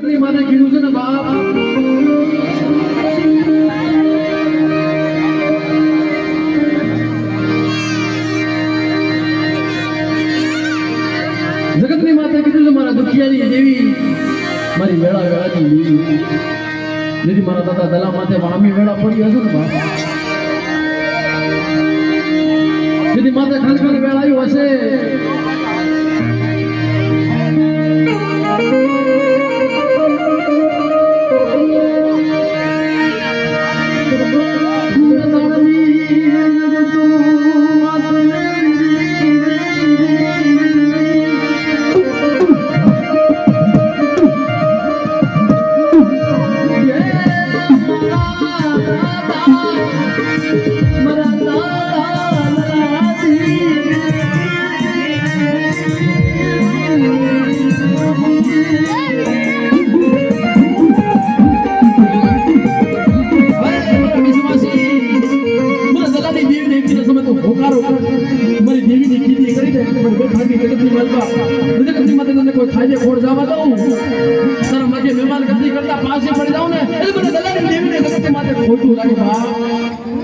જગતની માને કીધું છે ને બાપ, જગતની માતે કીધું છે મારા દુખિયાની દેવી, મારી વેળા વેળાની દેવી, જેથી મારા દાદા દલા માથે વામી વેળા પડી હશે ને બાપ, જેથી માથે ખનખન વેળાયું હશે, ખાજે ખોડ જવા દઉં તારા માથે મહેમાન ગતિ કરતા પાસે પડી જાઉં ને એટલે મને દલાલી દેવીને જગત માથે ખોટું લાગે બા।